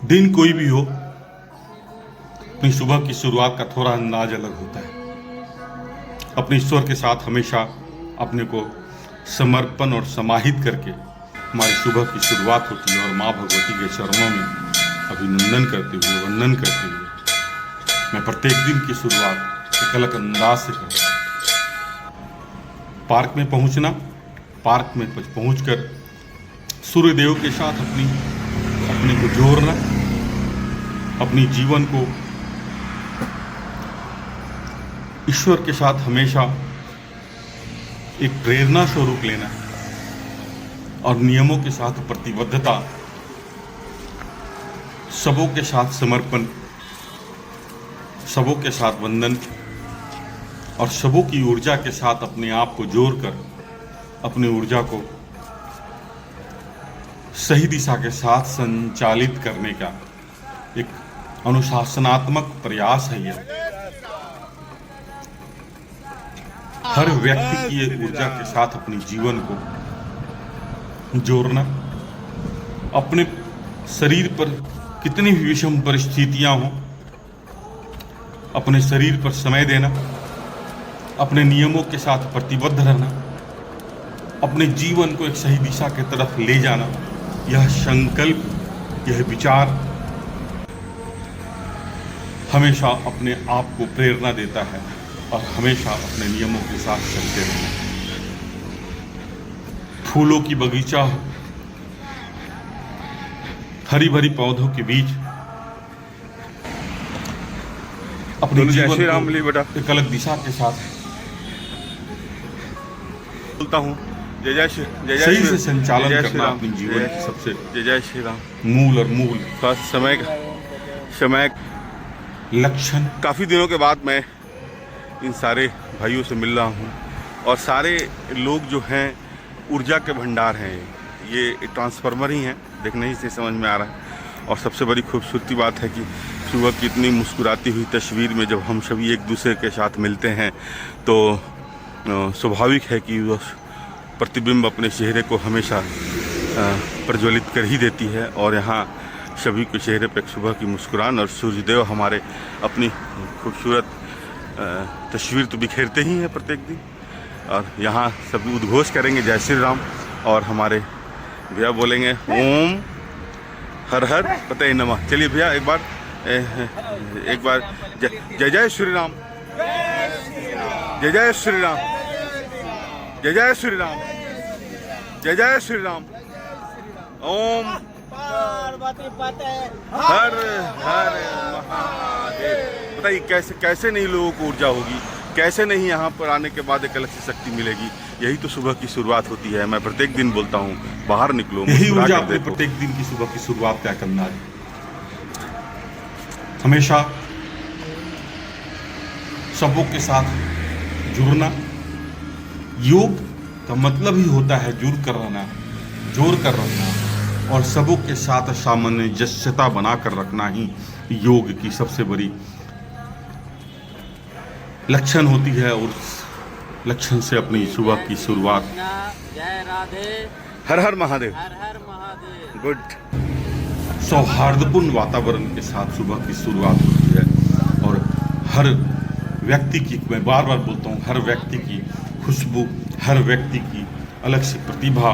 दिन कोई भी हो, अपनी सुबह की शुरुआत का थोड़ा अंदाज अलग होता है। अपने ईश्वर के साथ हमेशा अपने को समर्पण और समाहित करके हमारी सुबह की शुरुआत होती है, और माँ भगवती के चरणों में अभिनंदन करते हुए, वंदन करते हुए मैं प्रत्येक दिन की शुरुआत एक अलग अंदाज से करता हूँ। पार्क में पहुँचना, पार्क में पहुँचकर सूर्यदेव के साथ अपने को जोड़ना, अपनी जीवन को ईश्वर के साथ हमेशा एक प्रेरणा स्वरूप लेना और नियमों के साथ प्रतिबद्धता, सबों के साथ समर्पण, सबों के साथ वंदन और सबों की ऊर्जा के साथ अपने आप को जोड़कर अपनी ऊर्जा को सही दिशा के साथ संचालित करने का एक अनुशासनात्मक प्रयास है। यह हर व्यक्ति की ये ऊर्जा के साथ अपने जीवन को जोड़ना, अपने शरीर पर कितनी भी विषम परिस्थितियां हों, अपने शरीर पर समय देना, अपने नियमों के साथ प्रतिबद्ध रहना, अपने जीवन को एक सही दिशा की तरफ ले जाना, यह संकल्प, यह विचार हमेशा अपने आप को प्रेरणा देता है और हमेशा अपने नियमों के साथ चलते रहना। फूलों की बगीचा हो, हरी भरी पौधों के बीच अपने जीवन को एक अलग दिशा के साथ बोलता हूँ जय सही से संचालन करना अपने जीवन की सबसे जय श्री राम मूल और मूल समय लक्षण। काफ़ी दिनों के बाद मैं इन सारे भाइयों से मिल रहा हूँ और सारे लोग जो हैं ऊर्जा के भंडार हैं, ये ट्रांसफार्मर ही हैं, देखने ही से समझ में आ रहा है। और सबसे बड़ी खूबसूरती बात है कि सुबह की इतनी मुस्कुराती हुई तस्वीर में जब हम सभी एक दूसरे के साथ मिलते हैं तो स्वाभाविक है कि वह प्रतिबिंब अपने चेहरे को हमेशा प्रज्वलित कर ही देती है। और यहाँ सभी के चेहरे पर सुबह की मुस्कुरान और सूर्यदेव हमारे अपनी खूबसूरत तस्वीर तो बिखेरते ही हैं प्रत्येक दिन। और यहाँ सभी उद्घोष करेंगे जय श्री राम और हमारे भैया बोलेंगे ओम हर हर पते नमः। चलिए भैया एक बार जय जय श्री राम, जय जय श्री राम, जय जय श्री राम, जय जय श्री राम। ओम हर हर महादेव। बताइए कैसे नहीं लोगों को ऊर्जा होगी, कैसे नहीं यहाँ पर आने के बाद एक अलग सी शक्ति मिलेगी। यही तो सुबह की शुरुआत होती है। मैं प्रत्येक दिन बोलता हूँ बाहर निकलो, यही ऊर्जा अपने प्रत्येक दिन की सुबह की शुरुआत क्या करना है। हमेशा सबों के साथ जुड़ना। योग का मतलब ही होता है जुड़ कर रहना, जोड़ कर रखना और सबों के साथ सामंजस्यता बनाकर रखना ही योग की सबसे बड़ी लक्षण होती है। और लक्षण से अपनी सुबह की शुरुआत। जय राधे, हर हर महादेव। हर हर महादेव। गुड। सौहार्दपूर्ण वातावरण के साथ सुबह की शुरुआत होती है और हर व्यक्ति की, मैं बार बार बोलता हूँ, हर व्यक्ति की खुशबू, हर व्यक्ति की अलग सी प्रतिभा,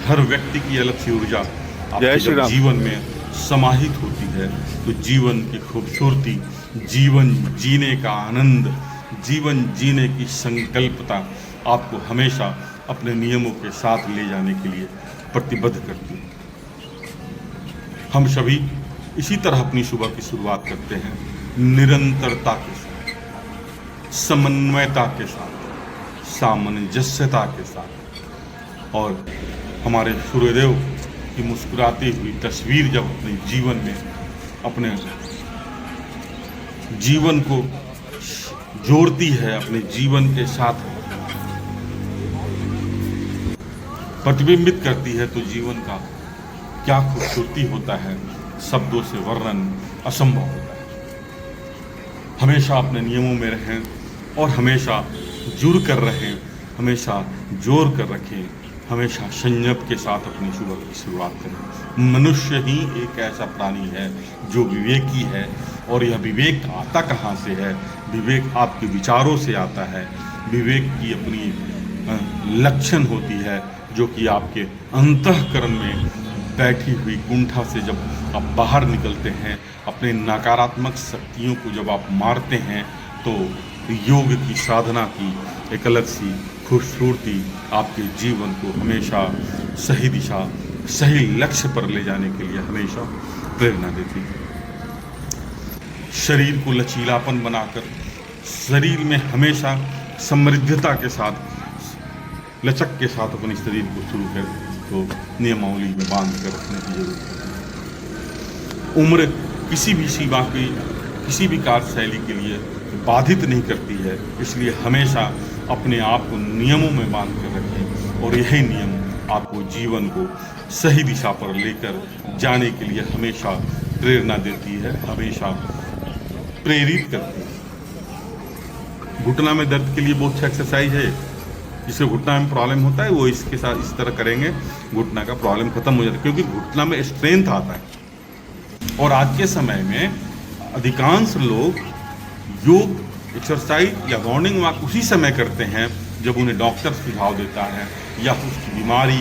हर व्यक्ति की अलग सी ऊर्जा आपके जब जीवन में समाहित होती है तो जीवन की खूबसूरती, जीवन जीने का आनंद, जीवन जीने की संकल्पता आपको हमेशा अपने नियमों के साथ ले जाने के लिए प्रतिबद्ध करती है। हम सभी इसी तरह अपनी सुबह की शुरुआत करते हैं, निरंतरता के साथ, समन्वयता के साथ, सामंजस्यता के साथ। और हमारे सूर्यदेव की मुस्कुराती हुई तस्वीर जब अपने जीवन में अपने जीवन को जोड़ती है, अपने जीवन के साथ प्रतिबिंबित करती है तो जीवन का क्या खूबसूरती होता है, शब्दों से वर्णन असंभव होता है। हमेशा अपने नियमों में रहें और हमेशा जुड़ कर रहें, हमेशा जोड़ कर रखें, हमेशा संयम के साथ अपनी सुबह की शुरुआत करें। मनुष्य ही एक ऐसा प्राणी है जो विवेकी है, और यह विवेक आता कहाँ से है? विवेक आपके विचारों से आता है। विवेक की अपनी लक्षण होती है जो कि आपके अंतःकरण में बैठी हुई कुंठा से जब आप बाहर निकलते हैं, अपने नकारात्मक शक्तियों को जब आप मारते हैं, तो योग की साधना की एक अलग सी खूबसूरती आपके जीवन को हमेशा सही दिशा, सही लक्ष्य पर ले जाने के लिए हमेशा प्रेरणा देती है। शरीर को लचीलापन बनाकर, शरीर में हमेशा समृद्धता के साथ, लचक के साथ अपने शरीर को शुरू कर तो नियमावली में बांध कर रखने की जरूरत है। उम्र किसी भी सीमा की, किसी भी कार्यशैली के लिए बाधित नहीं करती है, इसलिए हमेशा अपने आप को नियमों में बांध कर रखें, और यही नियम आपको जीवन को सही दिशा पर लेकर जाने के लिए हमेशा प्रेरणा देती है, हमेशा प्रेरित करती है। घुटना में दर्द के लिए बहुत अच्छा एक्सरसाइज है। जिससे घुटना में प्रॉब्लम होता है वो इसके साथ इस तरह करेंगे, घुटना का प्रॉब्लम खत्म हो जाता है, क्योंकि घुटना में स्ट्रेंथ आता है। और आज के समय में अधिकांश लोग योग, एक्सरसाइज या मॉर्निंग वॉक उसी समय करते हैं जब उन्हें डॉक्टर सुझाव देता है, या उसकी बीमारी,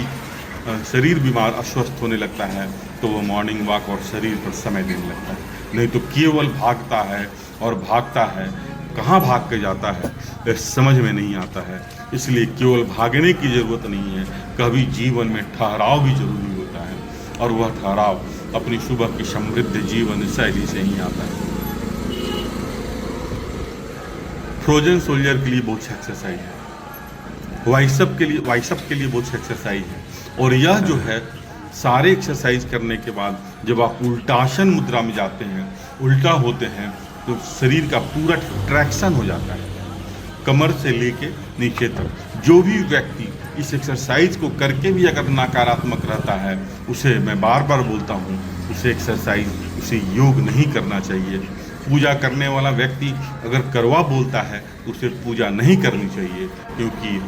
शरीर बीमार अस्वस्थ होने लगता है, तो वो मॉर्निंग वॉक और शरीर पर समय देने लगता है। नहीं तो केवल भागता है और भागता है, कहाँ भाग के जाता है यह समझ में नहीं आता है। इसलिए केवल भागने की ज़रूरत नहीं है, कभी जीवन में ठहराव भी जरूरी होता है, और वह ठहराव अपनी सुबह की समृद्ध जीवन शैली से ही आता है। फ्रोजन सोल्जर के लिए बहुत सी एक्सरसाइज है, वाइसअप के लिए बहुत सी एक्सरसाइज है, और यह जो है सारे एक्सरसाइज करने के बाद जब आप उल्टासन मुद्रा में जाते हैं, उल्टा होते हैं, तो शरीर का पूरा ट्रैक्शन हो जाता है कमर से लेके नीचे तक। जो भी व्यक्ति इस एक्सरसाइज को करके भी अगर नकारात्मक रहता है, उसे मैं बार बार बोलता हूँ, उसे एक्सरसाइज, उसे योग नहीं करना चाहिए। पूजा करने वाला व्यक्ति अगर करवा बोलता है तो उसे पूजा नहीं करनी चाहिए, क्योंकि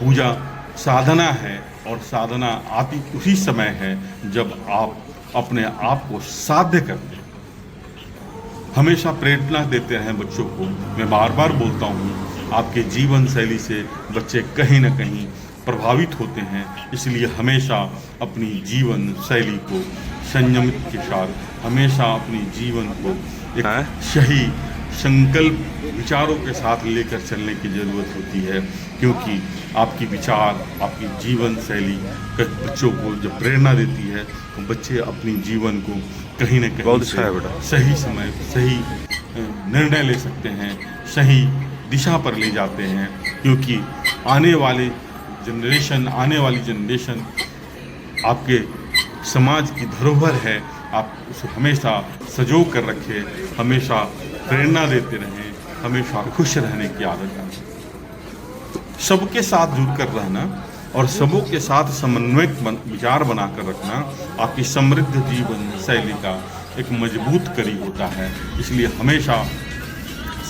पूजा साधना है, और साधना आती उसी समय है जब आप अपने आप को साध्य करते हैं। हमेशा प्रेरणा देते हैं बच्चों को। मैं बार बार बोलता हूँ, आपके जीवन शैली से बच्चे कहीं ना कहीं प्रभावित होते हैं, इसलिए हमेशा अपनी जीवन शैली को संयमित के साथ, हमेशा अपनी जीवन को एक सही संकल्प विचारों के साथ लेकर चलने की ज़रूरत होती है, क्योंकि आपकी विचार, आपकी जीवन शैली बच्चों को जब प्रेरणा देती है, तो बच्चे अपनी जीवन को कहीं ना कहीं बहुत अच्छा है बेटा, सही समय सही निर्णय ले सकते हैं, सही दिशा पर ले जाते हैं। क्योंकि आने वाली जनरेशन आपके समाज की धरोहर है, आप उसे हमेशा सजो कर रखें, हमेशा प्रेरणा देते रहें, हमेशा खुश रहने की आदत डालें। सबके साथ जुड़कर रहना और सबों के साथ समन्वयक विचार बनाकर रखना आपकी समृद्ध जीवन शैली का एक मजबूत कड़ी होता है। इसलिए हमेशा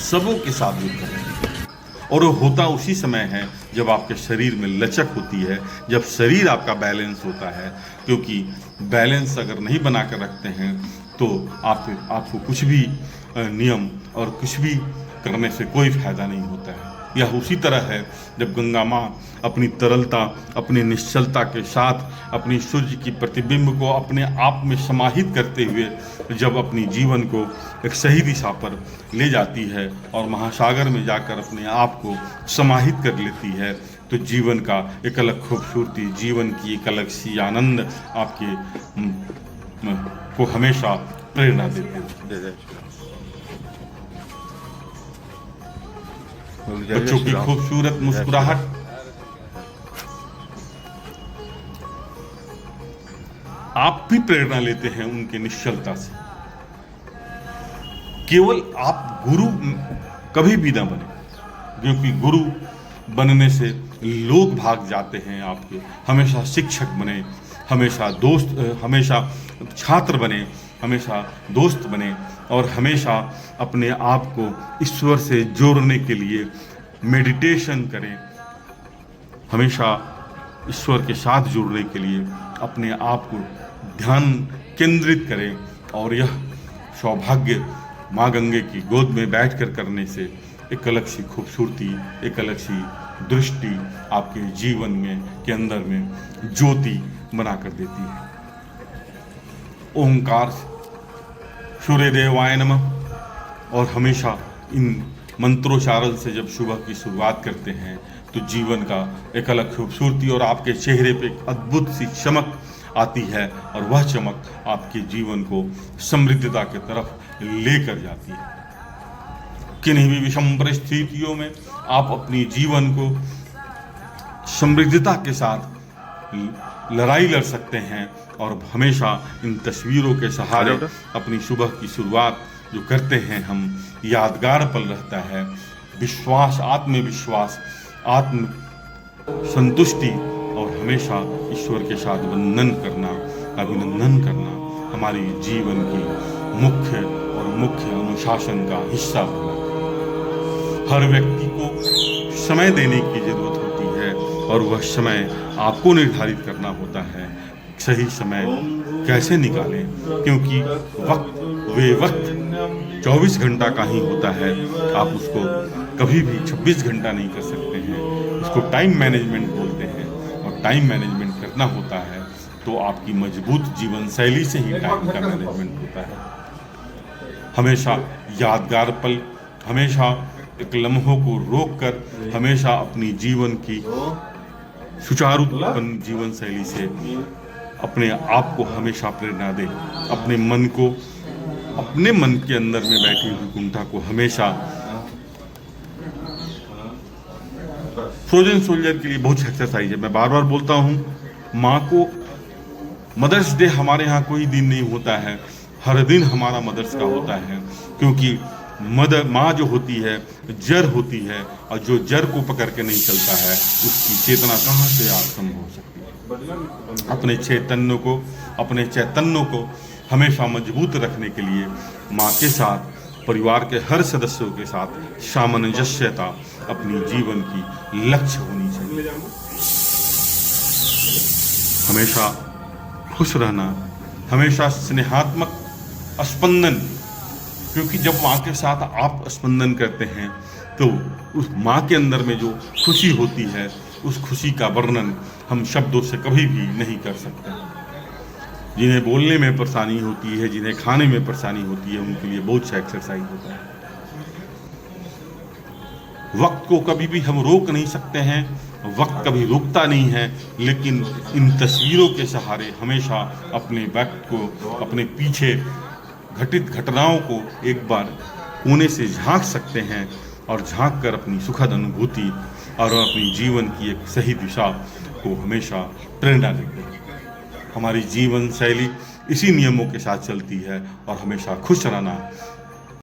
सबों के साथ जुड़कर रहें, और वो होता उसी समय है जब आपके शरीर में लचक होती है, जब शरीर आपका बैलेंस होता है। क्योंकि बैलेंस अगर नहीं बना कर रखते हैं तो आपको कुछ भी नियम और कुछ भी करने से कोई फायदा नहीं होता है। यह उसी तरह है जब गंगा माँ अपनी तरलता, अपनी निश्चलता के साथ अपनी सूर्य की प्रतिबिंब को अपने आप में समाहित करते हुए जब अपनी जीवन को एक सही दिशा पर ले जाती है और महासागर में जाकर अपने आप को समाहित कर लेती है, तो जीवन का एक अलग खूबसूरती, जीवन की एक अलग सी आनंद आपके को हमेशा प्रेरणा देते हैं। बच्चों की खूबसूरत मुस्कुराहट, आप भी प्रेरणा लेते हैं उनके निश्चलता से। केवल आप गुरु कभी भी ना बने, क्योंकि गुरु बनने से लोग भाग जाते हैं आपके। हमेशा शिक्षक बने, हमेशा दोस्त, हमेशा छात्र बने, हमेशा दोस्त बने, और हमेशा अपने आप को ईश्वर से जोड़ने के लिए मेडिटेशन करें। हमेशा ईश्वर के साथ जुड़ने के लिए अपने आप को ध्यान केंद्रित करें और यह सौभाग्य माँ गंगे की गोद में बैठकर करने से एक अलग सी खूबसूरती, एक अलग सी दृष्टि आपके जीवन में के अंदर में ज्योति बना कर देती है। ओंकार सूर्य देवाय नमः। और हमेशा इन मंत्रोच्चारण से जब सुबह की शुरुआत करते हैं तो जीवन का एक अलग खूबसूरती और आपके चेहरे पे एक अद्भुत सी चमक आती है और वह चमक आपके जीवन को समृद्धता की तरफ लेकर जाती है। किन्हीं भी विषम परिस्थितियों में आप अपनी जीवन को समृद्धता के साथ लड़ाई लड़ सकते हैं और हमेशा इन तस्वीरों के सहारे अपनी सुबह की शुरुआत जो करते हैं हम यादगार पल रहता है। विश्वास, आत्मविश्वास, आत्म संतुष्टि और हमेशा ईश्वर के साथ वंदन करना, अभिनंदन करना हमारी जीवन की मुख्य अनुशासन का हिस्सा होना। हर व्यक्ति को समय देने की जरूरत होती है और वह समय आपको निर्धारित करना होता है। सही समय कैसे निकालें, क्योंकि वक्त 24 घंटा का ही होता है। आप उसको कभी भी 26 घंटा नहीं कर सकते हैं। उसको टाइम मैनेजमेंट बोलते हैं और टाइम मैनेजमेंट करना होता है तो आपकी मजबूत जीवन शैली से ही टाइम का मैनेजमेंट होता है। हमेशा यादगार पल, हमेशा एक लम्हों को रोककर हमेशा अपनी जीवन की सुचारू जीवन शैली से अपने आप को हमेशा प्रेरणा दें। अपने मन के अंदर में बैठी हुई कुंठा को हमेशा फ्रोजन सोल्जर के लिए बहुत एक्सरसाइज है। मैं बार बार बोलता हूँ, माँ को मदर्स डे हमारे यहाँ कोई दिन नहीं होता है, हर दिन हमारा मदर्स का होता है। क्योंकि माँ जो होती है जड़ होती है और जो जड़ को पकड़ के नहीं चलता है उसकी चेतना कहाँ से संभव हो सकती है। अपने चैतन्य को हमेशा मजबूत रखने के लिए माँ के साथ, परिवार के हर सदस्यों के साथ सामंजस्यता अपनी जीवन की लक्ष्य होनी चाहिए। हमेशा खुश रहना, हमेशा स्नेहात्मक स्पंदन, क्योंकि जब माँ के साथ आप स्पंदन करते हैं तो उस माँ के अंदर में जो खुशी होती है उस खुशी का वर्णन हम शब्दों से कभी भी नहीं कर सकते। जिन्हें बोलने में परेशानी होती है, जिन्हें खाने में परेशानी होती है, उनके लिए बहुत सा एक्सरसाइज होता है। वक्त को कभी भी हम रोक नहीं सकते हैं, वक्त कभी रुकता नहीं है, लेकिन इन तस्वीरों के सहारे हमेशा अपने वक्त को, अपने पीछे घटित घटनाओं को एक बार कोने से झांक सकते हैं और झांक कर अपनी सुखद अनुभूति और अपनी जीवन की एक सही दिशा को हमेशा प्रेरणा देते हैं। हमारी जीवन शैली इसी नियमों के साथ चलती है और हमेशा खुश रहना,